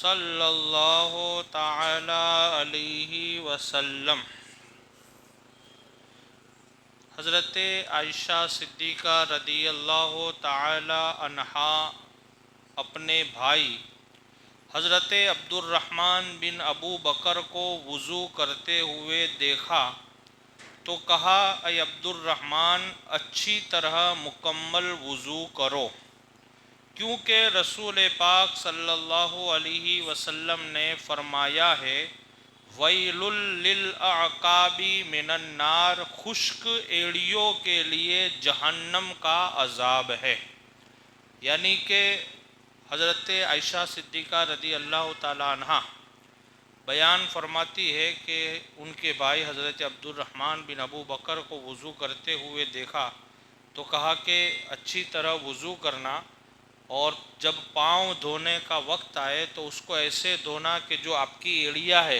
صلی اللہ تعالی علیہ وسلم۔ حضرت عائشہ صدیقہ رضی اللہ تعالی عنہا اپنے بھائی حضرت عبد الرحمن بن ابو بکر کو وضو کرتے ہوئے دیکھا تو کہا، اے عبد الرحمن، اچھی طرح مکمل وضو کرو، کیونکہ رسول پاک صلی اللہ علیہ وسلم نے فرمایا ہے، ویل للاعقاب من النار، خشک ایڑیوں کے لیے جہنم کا عذاب ہے۔ یعنی کہ حضرت عائشہ صدیقہ رضی اللہ تعالی عنہ بیان فرماتی ہے کہ ان کے بھائی حضرت عبد الرحمن بن ابو بکر کو وضو کرتے ہوئے دیکھا تو کہا کہ اچھی طرح وضو کرنا، اور جب پاؤں دھونے کا وقت آئے تو اس کو ایسے دھونا کہ جو آپ کی ایڑیا ہے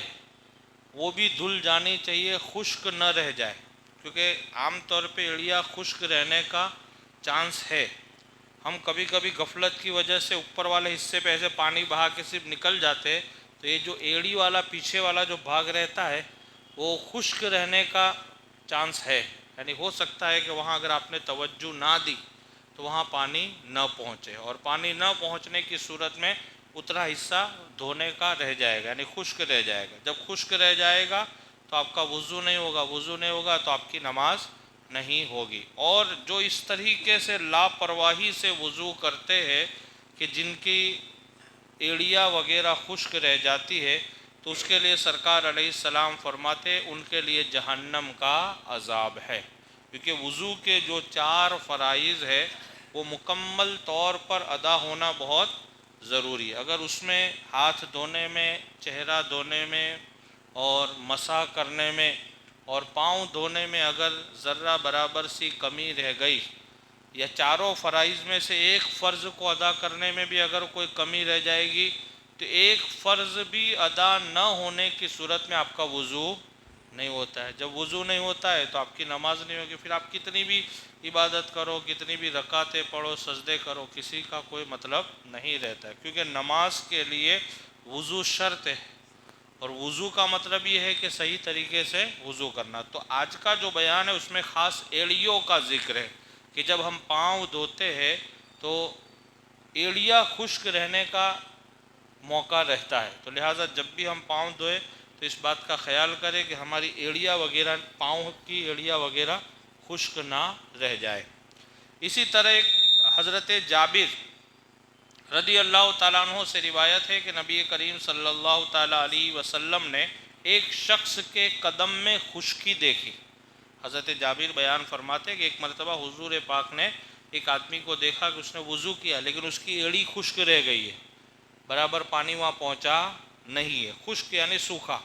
وہ بھی دھل جانی چاہیے، خشک نہ رہ جائے، کیونکہ عام طور پہ ایڑیا خشک رہنے کا چانس ہے۔ ہم کبھی کبھی غفلت کی وجہ سے اوپر والے حصے پہ ایسے پانی بہا کے صرف نکل جاتے، تو یہ جو ایڑی والا پیچھے والا جو بھاگ رہتا ہے وہ خشک رہنے کا چانس ہے، یعنی ہو سکتا ہے کہ وہاں اگر آپ نے توجہ نہ دی تو وہاں پانی نہ پہنچے، اور پانی نہ پہنچنے کی صورت میں اتنا حصہ دھونے کا رہ جائے گا، یعنی خشک رہ جائے گا۔ جب خشک رہ جائے گا تو آپ کا وضو نہیں ہوگا، وضو نہیں ہوگا تو آپ کی نماز نہیں ہوگی۔ اور جو اس طریقے سے لاپرواہی سے وضو کرتے ہیں کہ جن کی ایڑیا وغیرہ خشک رہ جاتی ہے، تو اس کے لیے سرکار علیہ السلام فرماتے ان کے لیے جہنم کا عذاب ہے، کیونکہ وضو کے جو 4 فرائض ہے وہ مکمل طور پر ادا ہونا بہت ضروری ہے۔ اگر اس میں ہاتھ دھونے میں، چہرہ دھونے میں اور مسح کرنے میں اور پاؤں دھونے میں اگر ذرہ برابر سی کمی رہ گئی، یا چاروں فرائض میں سے ایک فرض کو ادا کرنے میں بھی اگر کوئی کمی رہ جائے گی تو ایک فرض بھی ادا نہ ہونے کی صورت میں آپ کا وضو نہیں ہوتا ہے۔ جب وضو نہیں ہوتا ہے تو آپ کی نماز نہیں ہوگی، پھر آپ کتنی بھی عبادت کرو، کتنی بھی رکعتیں پڑھو، سجدے کرو، کسی کا کوئی مطلب نہیں رہتا ہے، کیونکہ نماز کے لیے وضو شرط ہے، اور وضو کا مطلب یہ ہے کہ صحیح طریقے سے وضو کرنا۔ تو آج کا جو بیان ہے اس میں خاص ایڑیوں کا ذکر ہے کہ جب ہم پاؤں دھوتے ہیں تو ایڑیا خشک رہنے کا موقع رہتا ہے، تو لہٰذا جب بھی ہم پاؤں دھوئے تو اس بات کا خیال کریں کہ ہماری ایڑیا وغیرہ، پاؤں کی ایڑیا وغیرہ خشک نہ رہ جائے۔ اسی طرح ایک حضرت جابر رضی اللہ تعالیٰ عنہ سے روایت ہے کہ نبی کریم صلی اللہ تعالیٰ علیہ وسلم نے ایک شخص کے قدم میں خشکی دیکھی۔ حضرت جابر بیان فرماتے کہ ایک مرتبہ حضور پاک نے ایک آدمی کو دیکھا کہ اس نے وضو کیا لیکن اس کی ایڑی خشک رہ گئی ہے، برابر پانی وہاں پہنچا نہیں ہے، خشک یعنی سوکھا۔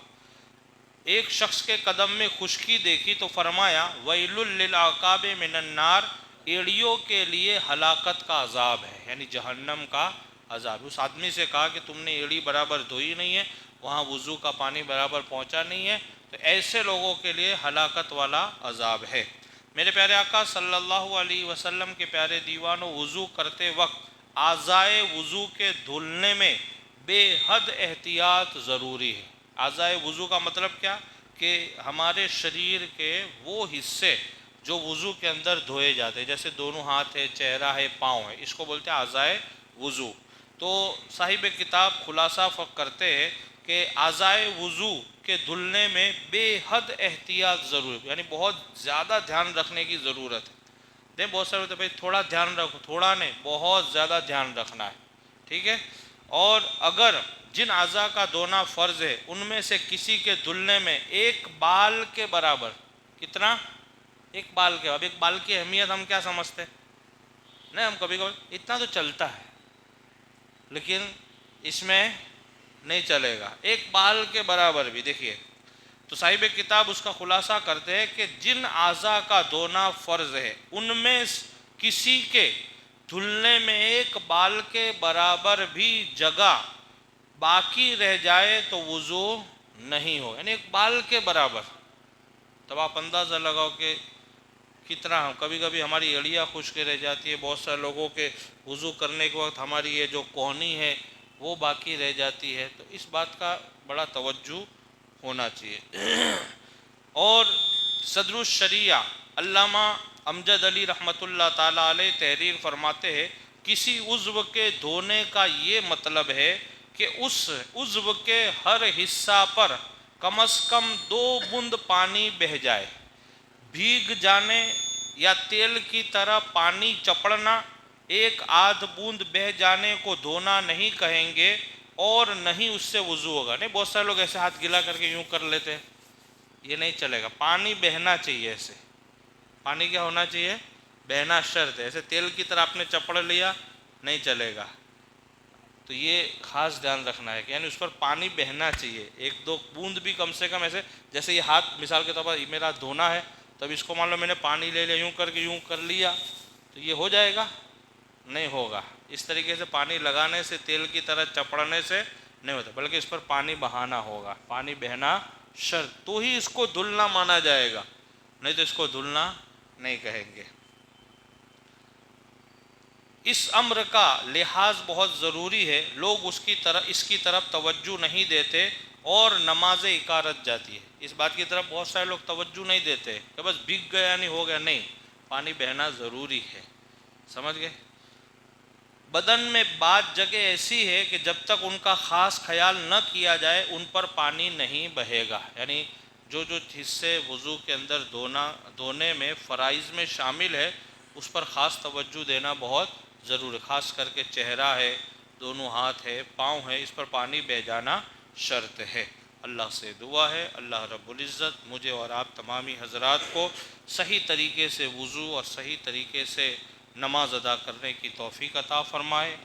ایک شخص کے قدم میں خشکی دیکھی تو فرمایا، ویل للعقاب من النار، ایڑیوں کے لیے ہلاکت کا عذاب ہے، یعنی جہنم کا عذاب۔ اس آدمی سے کہا کہ تم نے ایڑی برابر دھوئی نہیں ہے، وہاں وضو کا پانی برابر پہنچا نہیں ہے، تو ایسے لوگوں کے لیے ہلاکت والا عذاب ہے۔ میرے پیارے آقا صلی اللہ علیہ وسلم کے پیارے دیوانوں، وضو کرتے وقت اعضائے وضو کے دھلنے میں بے حد احتیاط ضروری ہے۔ اعضائے وضو کا مطلب کیا؟ کہ ہمارے شریر کے وہ حصے جو وضو کے اندر دھوئے جاتے ہیں، جیسے دونوں ہاتھ ہے، چہرہ ہے، پاؤں ہے، اس کو بولتے ہیں اعضائے وضو۔ تو صاحب کتاب خلاصہ کرتے ہیں کہ اعضائے وضو کے دھلنے میں بے حد احتیاط ضرور ہے، یعنی بہت زیادہ دھیان رکھنے کی ضرورت ہے۔ دیکھ بہت سارے ہوتے ہیں بھائی تھوڑا دھیان رکھو، تھوڑا نہیں، بہت زیادہ دھیان رکھنا ہے، ٹھیک ہے۔ اور اگر جن اعضاء کا دھونا فرض ہے ان میں سے کسی کے دھلنے میں ایک بال کے برابر، کتنا؟ ایک بال کے، اب ایک بال کی اہمیت ہم کیا سمجھتے ہیں؟ نہیں، ہم کبھی کبھی اتنا تو چلتا ہے لیکن اس میں نہیں چلے گا، ایک بال کے برابر بھی۔ دیکھیے تو صاحب کتاب اس کا خلاصہ کرتے ہیں کہ جن اعضاء کا دھونا فرض ہے ان میں کسی کے دھلنے میں ایک بال کے برابر بھی جگہ باقی رہ جائے تو وضو نہیں ہو، یعنی ایک بال کے برابر۔ تب آپ اندازہ لگاؤ کہ کتنا، کبھی کبھی ہماری ایڑیاں خشک رہ جاتی ہے، بہت سارے لوگوں کے وضو کرنے کے وقت ہماری یہ جو کوہنی ہے وہ باقی رہ جاتی ہے، تو اس بات کا بڑا توجہ ہونا چاہیے۔ اور صدر الشریعہ علامہ امجد علی رحمۃ اللہ تعالیٰ علیہ تحریر فرماتے ہیں، کسی عضو کے دھونے کا یہ مطلب ہے کہ اس عضو کے ہر حصہ پر کم از کم 2 بوند پانی بہہ جائے۔ بھیگ جانے یا تیل کی طرح پانی چپڑنا، 1 آدھ بوند بہہ جانے کو دھونا نہیں کہیں گے، اور نہیں اس سے وضو ہوگا۔ نہیں، بہت سارے لوگ ایسے ہاتھ گلا کر کے یوں کر لیتے ہیں، یہ نہیں چلے گا۔ پانی بہنا چاہیے، ایسے پانی کیا ہونا چاہیے؟ بہنا شرط ہے۔ ایسے تیل کی طرح آپ نے چپڑ لیا، نہیں چلے گا۔ تو یہ خاص دھیان رکھنا ہے کہ یعنی اس پر پانی بہنا چاہیے، 1-2 بوند بھی کم سے کم۔ ایسے جیسے یہ ہاتھ مثال کے طور پر میرا دھونا ہے، تب اس کو مان لو میں نے پانی لے لیا، یوں کر کے یوں کر لیا، تو یہ ہو جائے گا؟ نہیں ہوگا۔ اس طریقے سے پانی لگانے سے، تیل کی طرح چپڑنے سے نہیں ہوتا، بلکہ اس پر پانی بہانا ہوگا۔ پانی بہنا شرط، تو ہی اس کو دھلنا مانا جائے گا، نہیں تو اس کو دھلنا نہیں کہیں گے۔ اس امر کا لحاظ بہت ضروری ہے، لوگ اس کی طرف توجہ نہیں دیتے اور نماز اکارت جاتی ہے۔ اس بات کی طرف بہت سارے لوگ توجہ نہیں دیتے کہ بس بھیگ گیا نہیں ہو گیا، نہیں، پانی بہنا ضروری ہے۔ سمجھ گئے؟ بدن میں بعض جگہ ایسی ہے کہ جب تک ان کا خاص خیال نہ کیا جائے ان پر پانی نہیں بہے گا، یعنی جو حصے وضو کے اندر دھونے میں فرائض میں شامل ہے، اس پر خاص توجہ دینا بہت ضروری ہے۔ خاص کر کے چہرہ ہے، دونوں ہاتھ ہے، پاؤں ہے، اس پر پانی بہہ جانا شرط ہے۔ اللہ سے دعا ہے اللہ رب العزت مجھے اور آپ تمامی حضرات کو صحیح طریقے سے وضو اور صحیح طریقے سے نماز ادا کرنے کی توفیق عطا فرمائے۔